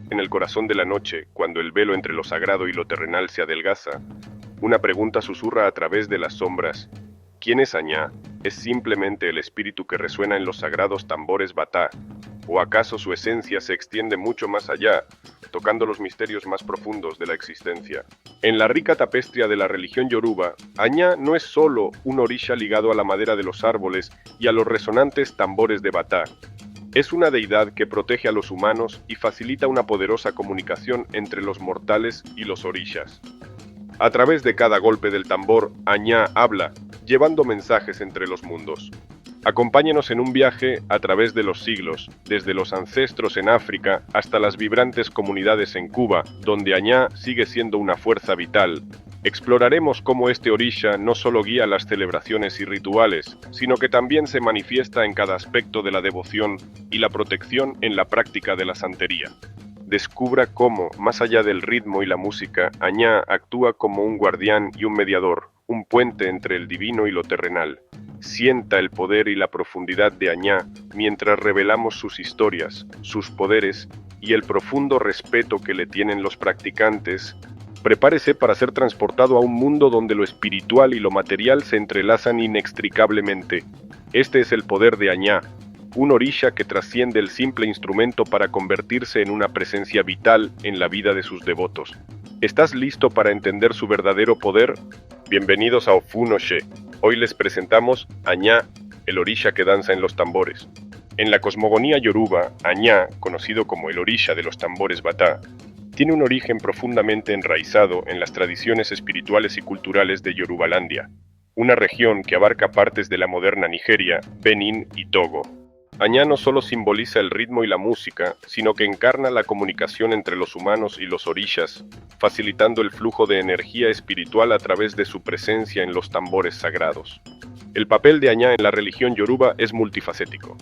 En el corazón de la noche, cuando el velo entre lo sagrado y lo terrenal se adelgaza, una pregunta susurra a través de las sombras. ¿Quién es Añá? ¿Es simplemente el espíritu que resuena en los sagrados tambores batá? ¿O acaso su esencia se extiende mucho más allá, tocando los misterios más profundos de la existencia? En la rica tapestría de la religión yoruba, Añá no es solo un orisha ligado a la madera de los árboles y a los resonantes tambores de batá. Es una deidad que protege a los humanos y facilita una poderosa comunicación entre los mortales y los orishas. A través de cada golpe del tambor, Añá habla, llevando mensajes entre los mundos. Acompáñenos en un viaje a través de los siglos, desde los ancestros en África hasta las vibrantes comunidades en Cuba, donde Añá sigue siendo una fuerza vital. Exploraremos cómo este orisha no solo guía las celebraciones y rituales, sino que también se manifiesta en cada aspecto de la devoción y la protección en la práctica de la santería. Descubra cómo, más allá del ritmo y la música, Añá actúa como un guardián y un mediador, un puente entre el divino y lo terrenal. Sienta el poder y la profundidad de Añá mientras revelamos sus historias, sus poderes y el profundo respeto que le tienen los practicantes. Prepárese para ser transportado a un mundo donde lo espiritual y lo material se entrelazan inextricablemente. Este es el poder de Añá, un orisha que trasciende el simple instrumento para convertirse en una presencia vital en la vida de sus devotos. ¿Estás listo para entender su verdadero poder? Bienvenidos a Ofunoshe. Hoy les presentamos Añá, el orisha que danza en los tambores. En la cosmogonía yoruba, Añá, conocido como el orisha de los tambores batá, tiene un origen profundamente enraizado en las tradiciones espirituales y culturales de Yorubalandia, una región que abarca partes de la moderna Nigeria, Benín y Togo. Añá no solo simboliza el ritmo y la música, sino que encarna la comunicación entre los humanos y los orishas, facilitando el flujo de energía espiritual a través de su presencia en los tambores sagrados. El papel de Añá en la religión yoruba es multifacético.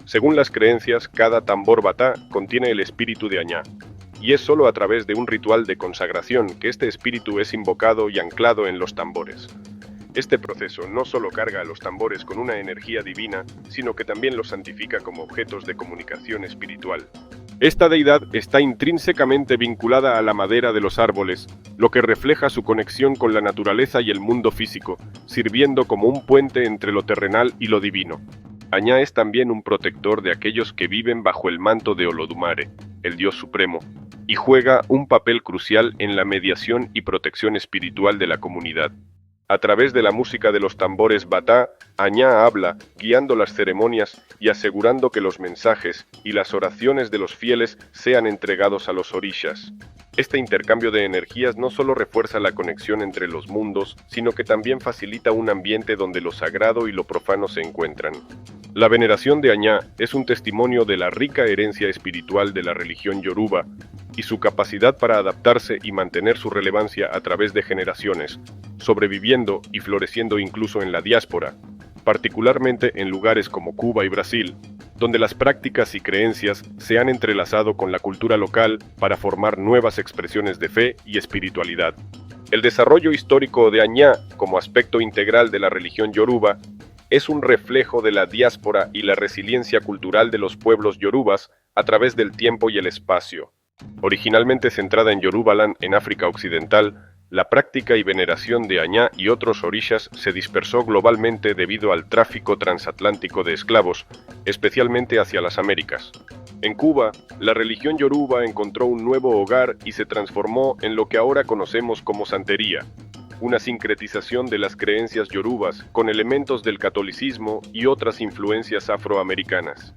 Según las creencias, cada tambor batá contiene el espíritu de Añá, y es solo a través de un ritual de consagración que este espíritu es invocado y anclado en los tambores. Este proceso no solo carga a los tambores con una energía divina, sino que también los santifica como objetos de comunicación espiritual. Esta deidad está intrínsecamente vinculada a la madera de los árboles, lo que refleja su conexión con la naturaleza y el mundo físico, sirviendo como un puente entre lo terrenal y lo divino. Añá es también un protector de aquellos que viven bajo el manto de Olodumare, el Dios Supremo, y juega un papel crucial en la mediación y protección espiritual de la comunidad. A través de la música de los tambores batá, Añá habla, guiando las ceremonias y asegurando que los mensajes y las oraciones de los fieles sean entregados a los orishas. Este intercambio de energías no solo refuerza la conexión entre los mundos, sino que también facilita un ambiente donde lo sagrado y lo profano se encuentran. La veneración de Añá es un testimonio de la rica herencia espiritual de la religión yoruba y su capacidad para adaptarse y mantener su relevancia a través de generaciones, sobreviviendo y floreciendo incluso en la diáspora, particularmente en lugares como Cuba y Brasil, donde las prácticas y creencias se han entrelazado con la cultura local para formar nuevas expresiones de fe y espiritualidad. El desarrollo histórico de Añá como aspecto integral de la religión yoruba es un reflejo de la diáspora y la resiliencia cultural de los pueblos yorubas a través del tiempo y el espacio. Originalmente centrada en Yorubaland en África Occidental, la práctica y veneración de Añá y otros orishas se dispersó globalmente debido al tráfico transatlántico de esclavos, especialmente hacia las Américas. En Cuba, la religión yoruba encontró un nuevo hogar y se transformó en lo que ahora conocemos como santería, una sincretización de las creencias yorubas con elementos del catolicismo y otras influencias afroamericanas.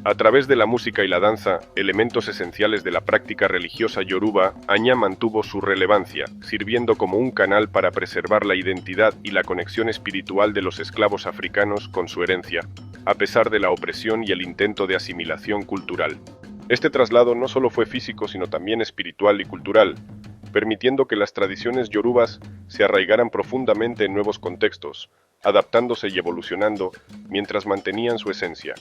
A través de la música y la danza, elementos esenciales de la práctica religiosa yoruba, Añá mantuvo su relevancia, sirviendo como un canal para preservar la identidad y la conexión espiritual de los esclavos africanos con su herencia, a pesar de la opresión y el intento de asimilación cultural. Este traslado no solo fue físico, sino también espiritual y cultural, permitiendo que las tradiciones yorubas se arraigaran profundamente en nuevos contextos, adaptándose y evolucionando mientras mantenían su esencia.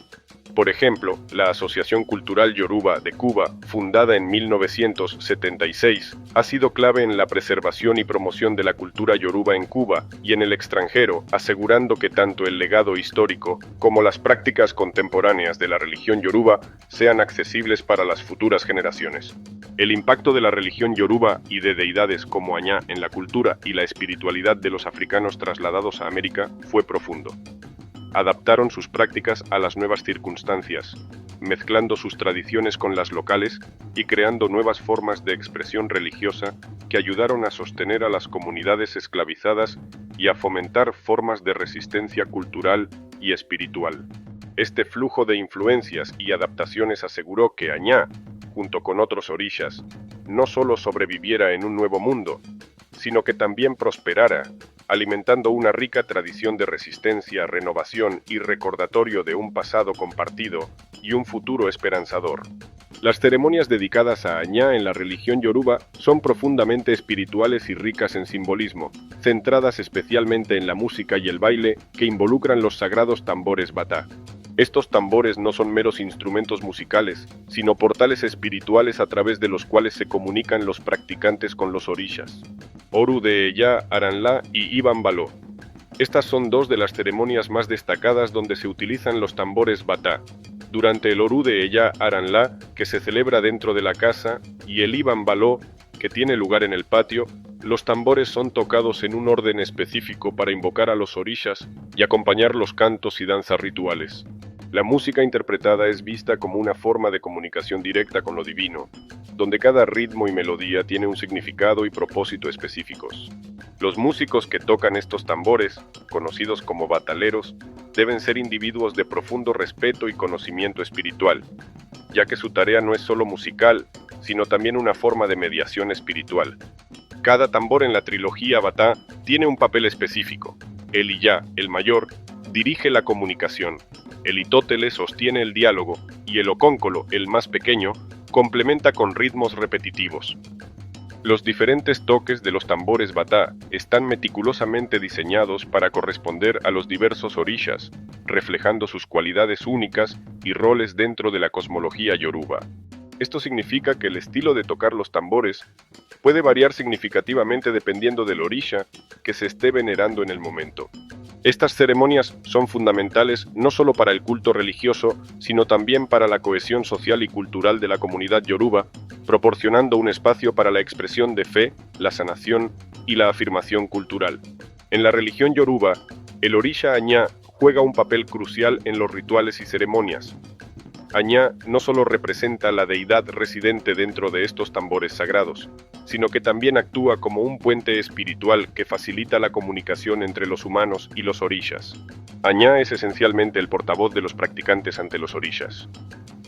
Por ejemplo, la Asociación Cultural Yoruba de Cuba, fundada en 1976, ha sido clave en la preservación y promoción de la cultura yoruba en Cuba y en el extranjero, asegurando que tanto el legado histórico como las prácticas contemporáneas de la religión yoruba sean accesibles para las futuras generaciones. El impacto de la religión yoruba y de deidades como Añá en la cultura y la espiritualidad de los africanos trasladados a América fue profundo. Adaptaron sus prácticas a las nuevas circunstancias, mezclando sus tradiciones con las locales y creando nuevas formas de expresión religiosa que ayudaron a sostener a las comunidades esclavizadas y a fomentar formas de resistencia cultural y espiritual. Este flujo de influencias y adaptaciones aseguró que Añá, junto con otros orishas, no solo sobreviviera en un nuevo mundo, sino que también prosperara, alimentando una rica tradición de resistencia, renovación y recordatorio de un pasado compartido y un futuro esperanzador. Las ceremonias dedicadas a Añá en la religión yoruba son profundamente espirituales y ricas en simbolismo, centradas especialmente en la música y el baile que involucran los sagrados tambores batá. Estos tambores no son meros instrumentos musicales, sino portales espirituales a través de los cuales se comunican los practicantes con los orishas. Oru de Ella, Aranlá y Iban Baló. Estas son dos de las ceremonias más destacadas donde se utilizan los tambores batá. Durante el Oru de Ella, Aranlá, que se celebra dentro de la casa, y el Iban Baló, que tiene lugar en el patio, los tambores son tocados en un orden específico para invocar a los orishas y acompañar los cantos y danzas rituales. La música interpretada es vista como una forma de comunicación directa con lo divino, donde cada ritmo y melodía tiene un significado y propósito específicos. Los músicos que tocan estos tambores, conocidos como bataleros, deben ser individuos de profundo respeto y conocimiento espiritual, ya que su tarea no es solo musical, sino también una forma de mediación espiritual. Cada tambor en la trilogía batá tiene un papel específico. El Iyá, el mayor, dirige la comunicación, el Itótele sostiene el diálogo y el Ocóncolo, el más pequeño, complementa con ritmos repetitivos. Los diferentes toques de los tambores batá están meticulosamente diseñados para corresponder a los diversos orishas, reflejando sus cualidades únicas y roles dentro de la cosmología yoruba. Esto significa que el estilo de tocar los tambores puede variar significativamente dependiendo del orisha que se esté venerando en el momento. Estas ceremonias son fundamentales no solo para el culto religioso, sino también para la cohesión social y cultural de la comunidad yoruba, proporcionando un espacio para la expresión de fe, la sanación y la afirmación cultural. En la religión yoruba, el orisha Añá juega un papel crucial en los rituales y ceremonias. Añá no solo representa la deidad residente dentro de estos tambores sagrados, sino que también actúa como un puente espiritual que facilita la comunicación entre los humanos y los orishas. Añá es esencialmente el portavoz de los practicantes ante los orishas.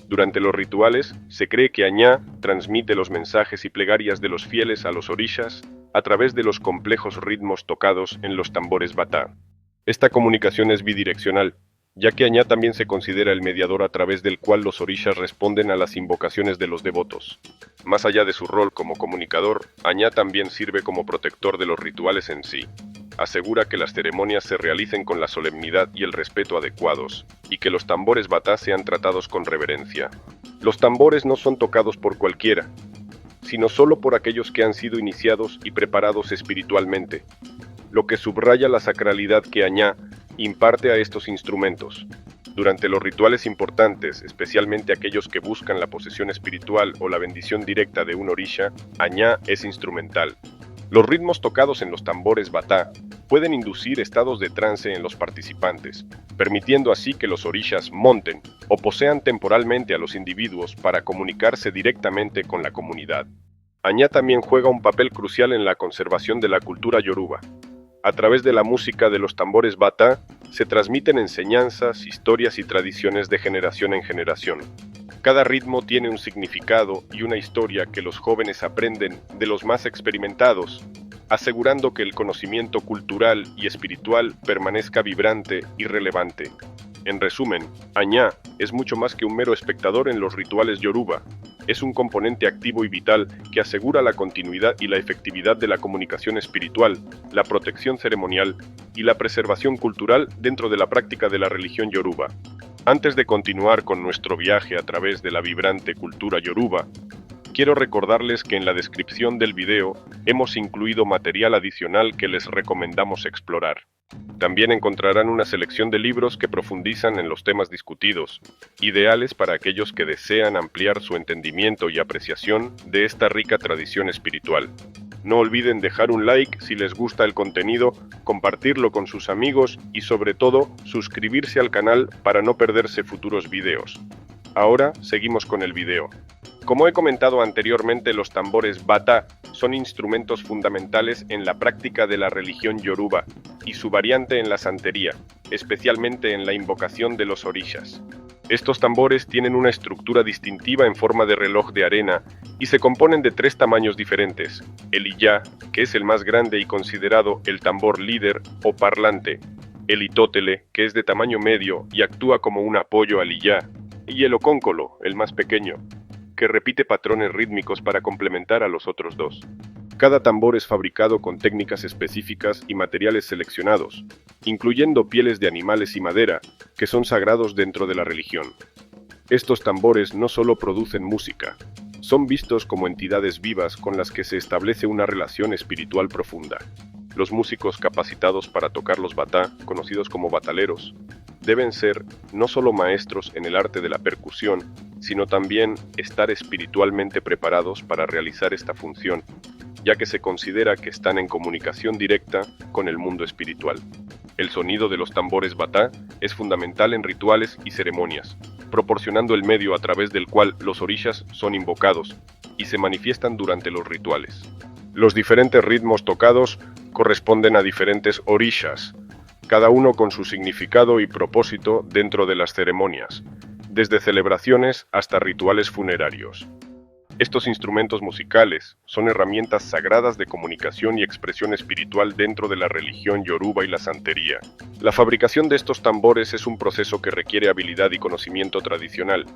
Durante los rituales, se cree que Añá transmite los mensajes y plegarias de los fieles a los orishas a través de los complejos ritmos tocados en los tambores batá. Esta comunicación es bidireccional, ya que Añá también se considera el mediador a través del cual los orishas responden a las invocaciones de los devotos. Más allá de su rol como comunicador, Añá también sirve como protector de los rituales en sí. Asegura que las ceremonias se realicen con la solemnidad y el respeto adecuados, y que los tambores batá sean tratados con reverencia. Los tambores no son tocados por cualquiera, sino solo por aquellos que han sido iniciados y preparados espiritualmente, lo que subraya la sacralidad que Añá imparte a estos instrumentos. Durante los rituales importantes, especialmente aquellos que buscan la posesión espiritual o la bendición directa de un orisha, Añá es instrumental. Los ritmos tocados en los tambores batá pueden inducir estados de trance en los participantes, permitiendo así que los orishas monten o posean temporalmente a los individuos para comunicarse directamente con la comunidad. Añá también juega un papel crucial en la conservación de la cultura yoruba. A través de la música de los tambores batá, se transmiten enseñanzas, historias y tradiciones de generación en generación. Cada ritmo tiene un significado y una historia que los jóvenes aprenden de los más experimentados, asegurando que el conocimiento cultural y espiritual permanezca vibrante y relevante. En resumen, Añá es mucho más que un mero espectador en los rituales yoruba. Es un componente activo y vital que asegura la continuidad y la efectividad de la comunicación espiritual, la protección ceremonial y la preservación cultural dentro de la práctica de la religión yoruba. Antes de continuar con nuestro viaje a través de la vibrante cultura yoruba, quiero recordarles que en la descripción del video hemos incluido material adicional que les recomendamos explorar. También encontrarán una selección de libros que profundizan en los temas discutidos, ideales para aquellos que desean ampliar su entendimiento y apreciación de esta rica tradición espiritual. No olviden dejar un like si les gusta el contenido, compartirlo con sus amigos y sobre todo suscribirse al canal para no perderse futuros videos. Ahora seguimos con el video. Como he comentado anteriormente, los tambores bata son instrumentos fundamentales en la práctica de la religión yoruba y su variante en la santería, especialmente en la invocación de los orishas. Estos tambores tienen una estructura distintiva en forma de reloj de arena y se componen de 3 tamaños diferentes: el iyá, que es el más grande y considerado el tambor líder o parlante; el itótele, que es de tamaño medio y actúa como un apoyo al iyá; y el okónkolo, el más pequeño, que repite patrones rítmicos para complementar a los otros 2. Cada tambor es fabricado con técnicas específicas y materiales seleccionados, incluyendo pieles de animales y madera, que son sagrados dentro de la religión. Estos tambores no solo producen música, son vistos como entidades vivas con las que se establece una relación espiritual profunda. Los músicos capacitados para tocar los bata, conocidos como bataleros, deben ser no solo maestros en el arte de la percusión, sino también estar espiritualmente preparados para realizar esta función, ya que se considera que están en comunicación directa con el mundo espiritual. El sonido de los tambores bata es fundamental en rituales y ceremonias, proporcionando el medio a través del cual los orishas son invocados y se manifiestan durante los rituales. Los diferentes ritmos tocados corresponden a diferentes orishas, cada uno con su significado y propósito dentro de las ceremonias, desde celebraciones hasta rituales funerarios. Estos instrumentos musicales son herramientas sagradas de comunicación y expresión espiritual dentro de la religión yoruba y la santería. La fabricación de estos tambores es un proceso que requiere habilidad y conocimiento tradicional,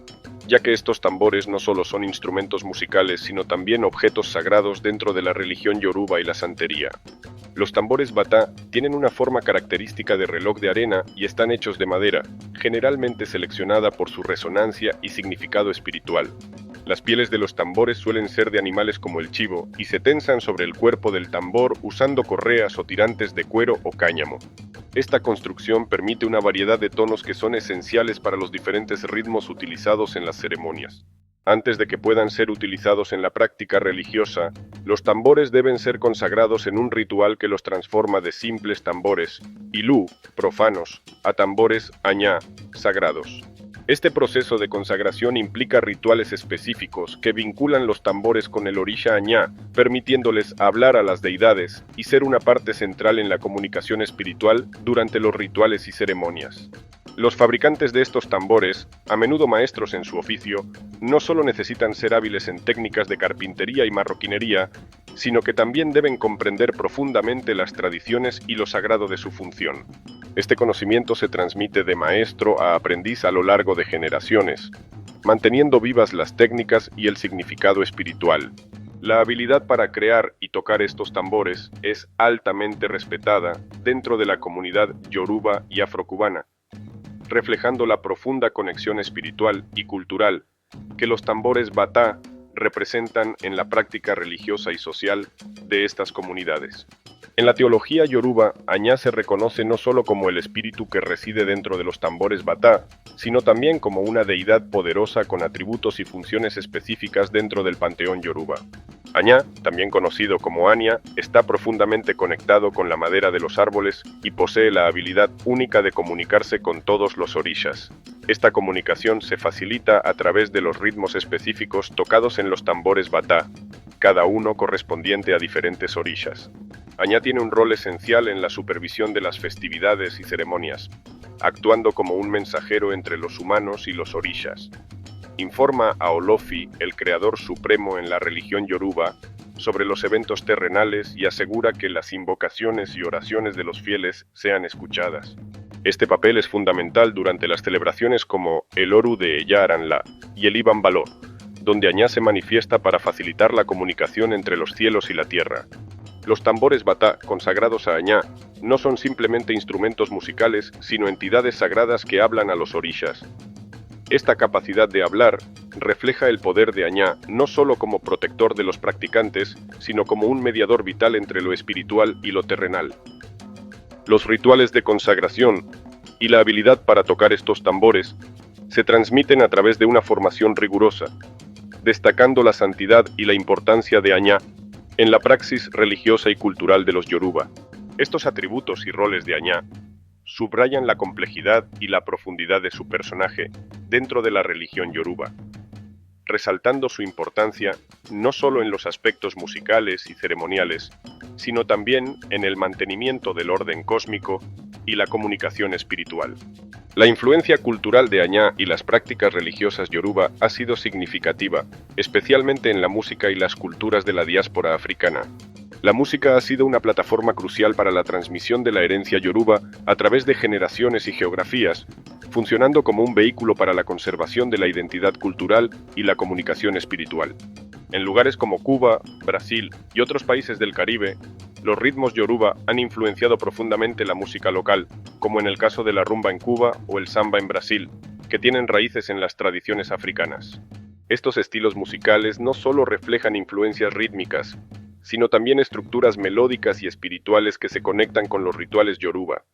ya que estos tambores no solo son instrumentos musicales, sino también objetos sagrados dentro de la religión yoruba y la santería. Los tambores bata tienen una forma característica de reloj de arena y están hechos de madera, generalmente seleccionada por su resonancia y significado espiritual. Las pieles de los tambores suelen ser de animales como el chivo y se tensan sobre el cuerpo del tambor usando correas o tirantes de cuero o cáñamo. Esta construcción permite una variedad de tonos que son esenciales para los diferentes ritmos utilizados en las ceremonias. Antes de que puedan ser utilizados en la práctica religiosa, los tambores deben ser consagrados en un ritual que los transforma de simples tambores, ilú, profanos, a tambores añá, sagrados. Este proceso de consagración implica rituales específicos que vinculan los tambores con el orisha añá, permitiéndoles hablar a las deidades y ser una parte central en la comunicación espiritual durante los rituales y ceremonias. Los fabricantes de estos tambores, a menudo maestros en su oficio, no solo necesitan ser hábiles en técnicas de carpintería y marroquinería, sino que también deben comprender profundamente las tradiciones y lo sagrado de su función. Este conocimiento se transmite de maestro a aprendiz a lo largo de generaciones, manteniendo vivas las técnicas y el significado espiritual. La habilidad para crear y tocar estos tambores es altamente respetada dentro de la comunidad yoruba y afrocubana, reflejando la profunda conexión espiritual y cultural que los tambores bata representan en la práctica religiosa y social de estas comunidades. En la teología yoruba, Añá se reconoce no solo como el espíritu que reside dentro de los tambores bata, sino también como una deidad poderosa con atributos y funciones específicas dentro del panteón yoruba. Añá, también conocido como Anya, está profundamente conectado con la madera de los árboles y posee la habilidad única de comunicarse con todos los orishas. Esta comunicación se facilita a través de los ritmos específicos tocados en los tambores bata, cada uno correspondiente a diferentes orishas. Añá tiene un rol esencial en la supervisión de las festividades y ceremonias, actuando como un mensajero entre los humanos y los orishas. Informa a Olofi, el creador supremo en la religión yoruba, sobre los eventos terrenales y asegura que las invocaciones y oraciones de los fieles sean escuchadas. Este papel es fundamental durante las celebraciones como el Oru de Eya Aranla y el Iban Balor, donde Añá se manifiesta para facilitar la comunicación entre los cielos y la tierra. Los tambores bata, consagrados a Añá, no son simplemente instrumentos musicales, sino entidades sagradas que hablan a los orishas. Esta capacidad de hablar refleja el poder de Añá no solo como protector de los practicantes, sino como un mediador vital entre lo espiritual y lo terrenal. Los rituales de consagración y la habilidad para tocar estos tambores se transmiten a través de una formación rigurosa, destacando la santidad y la importancia de Añá en la praxis religiosa y cultural de los Yoruba. Estos atributos y roles de Añá subrayan la complejidad y la profundidad de su personaje dentro de la religión Yoruba, resaltando su importancia no solo en los aspectos musicales y ceremoniales, sino también en el mantenimiento del orden cósmico y la comunicación espiritual. La influencia cultural de Añá y las prácticas religiosas Yoruba ha sido significativa, especialmente en la música y las culturas de la diáspora africana. La música ha sido una plataforma crucial para la transmisión de la herencia Yoruba a través de generaciones y geografías, funcionando como un vehículo para la conservación de la identidad cultural y la comunicación espiritual. En lugares como Cuba, Brasil y otros países del Caribe, los ritmos Yoruba han influenciado profundamente la música local, como en el caso de la rumba en Cuba o el samba en Brasil, que tienen raíces en las tradiciones africanas. Estos estilos musicales no solo reflejan influencias rítmicas, sino también estructuras melódicas y espirituales que se conectan con los rituales Yoruba.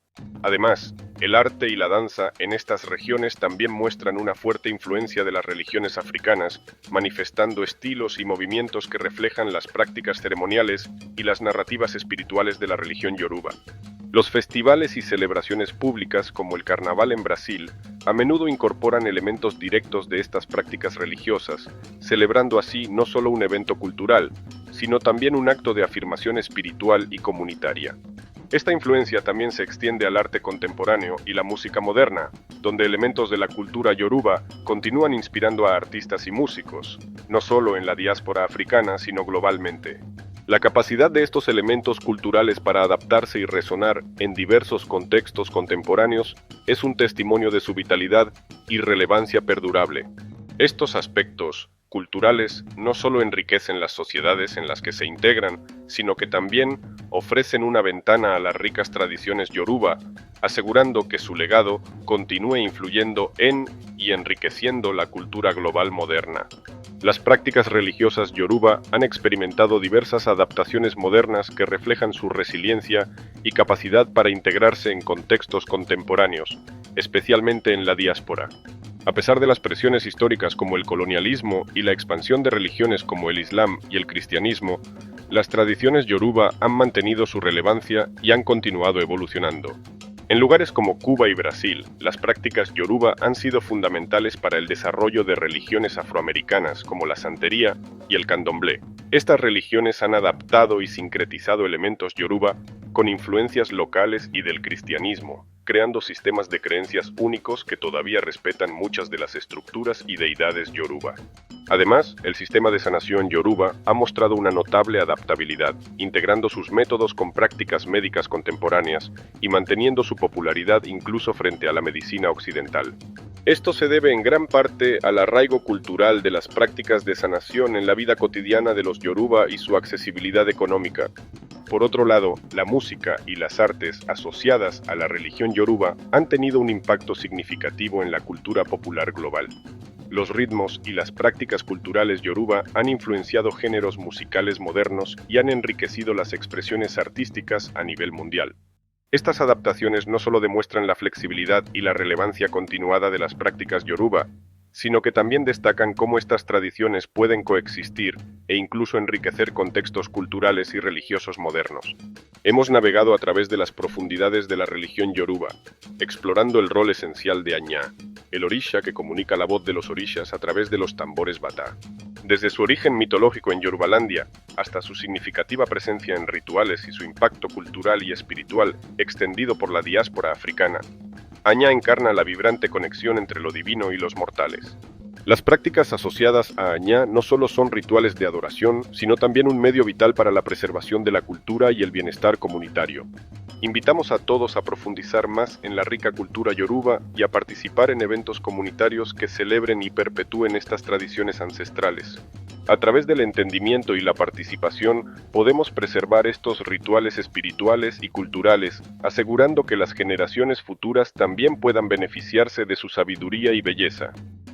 Además, el arte y la danza en estas regiones también muestran una fuerte influencia de las religiones africanas, manifestando estilos y movimientos que reflejan las prácticas ceremoniales y las narrativas espirituales de la religión Yoruba. Los festivales y celebraciones públicas, como el carnaval en Brasil, a menudo incorporan elementos directos de estas prácticas religiosas, celebrando así no solo un evento cultural, sino también un acto de afirmación espiritual y comunitaria. Esta influencia también se extiende al arte contemporáneo y la música moderna, donde elementos de la cultura yoruba continúan inspirando a artistas y músicos, no solo en la diáspora africana, sino globalmente. La capacidad de estos elementos culturales para adaptarse y resonar en diversos contextos contemporáneos es un testimonio de su vitalidad y relevancia perdurable. Estos aspectos culturales no solo enriquecen las sociedades en las que se integran, sino que también ofrecen una ventana a las ricas tradiciones yoruba, asegurando que su legado continúe influyendo en y enriqueciendo la cultura global moderna. Las prácticas religiosas yoruba han experimentado diversas adaptaciones modernas que reflejan su resiliencia y capacidad para integrarse en contextos contemporáneos, especialmente en la diáspora. A pesar de las presiones históricas como el colonialismo y la expansión de religiones como el Islam y el cristianismo, las tradiciones yoruba han mantenido su relevancia y han continuado evolucionando. En lugares como Cuba y Brasil, las prácticas yoruba han sido fundamentales para el desarrollo de religiones afroamericanas como la santería y el candomblé. Estas religiones han adaptado y sincretizado elementos yoruba con influencias locales y del cristianismo, creando sistemas de creencias únicos que todavía respetan muchas de las estructuras y deidades yoruba. Además, el sistema de sanación yoruba ha mostrado una notable adaptabilidad, integrando sus métodos con prácticas médicas contemporáneas y manteniendo su popularidad incluso frente a la medicina occidental. Esto se debe en gran parte al arraigo cultural de las prácticas de sanación en la vida cotidiana de los yoruba y su accesibilidad económica. Por otro lado, la música y las artes asociadas a la religión yoruba han tenido un impacto significativo en la cultura popular global. Los ritmos y las prácticas culturales yoruba han influenciado géneros musicales modernos y han enriquecido las expresiones artísticas a nivel mundial. Estas adaptaciones no solo demuestran la flexibilidad y la relevancia continuada de las prácticas yoruba, sino que también destacan cómo estas tradiciones pueden coexistir e incluso enriquecer contextos culturales y religiosos modernos. Hemos navegado a través de las profundidades de la religión yoruba, explorando el rol esencial de Añá, el orisha que comunica la voz de los orishas a través de los tambores batá. Desde su origen mitológico en Yorubalandia hasta su significativa presencia en rituales y su impacto cultural y espiritual extendido por la diáspora africana, Añá encarna la vibrante conexión entre lo divino y los mortales. Las prácticas asociadas a Añá no solo son rituales de adoración, sino también un medio vital para la preservación de la cultura y el bienestar comunitario. Invitamos a todos a profundizar más en la rica cultura yoruba y a participar en eventos comunitarios que celebren y perpetúen estas tradiciones ancestrales. A través del entendimiento y la participación, podemos preservar estos rituales espirituales y culturales, asegurando que las generaciones futuras también puedan beneficiarse de su sabiduría y belleza.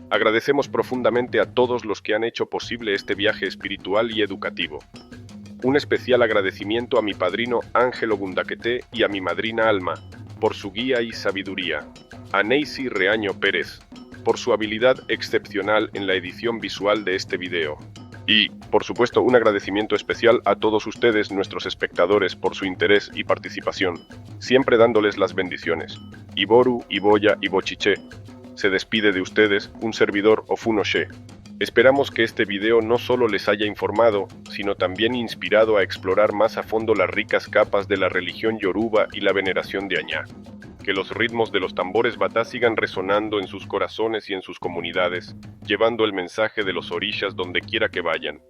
Agradecemos profundamente a todos los que han hecho posible este viaje espiritual y educativo. Un especial agradecimiento a mi padrino Ángelo Gundaquete y a mi madrina Alma, por su guía y sabiduría. A Neisy Reaño Pérez, por su habilidad excepcional en la edición visual de este video. Y, por supuesto, un agradecimiento especial a todos ustedes, nuestros espectadores, por su interés y participación, siempre dándoles las bendiciones. Iboru, Iboya y Bochiche. Se despide de ustedes un servidor Ofunoshe. Esperamos que este video no solo les haya informado, sino también inspirado a explorar más a fondo las ricas capas de la religión yoruba y la veneración de Añá. Que los ritmos de los tambores batá sigan resonando en sus corazones y en sus comunidades, llevando el mensaje de los orishas donde quiera que vayan.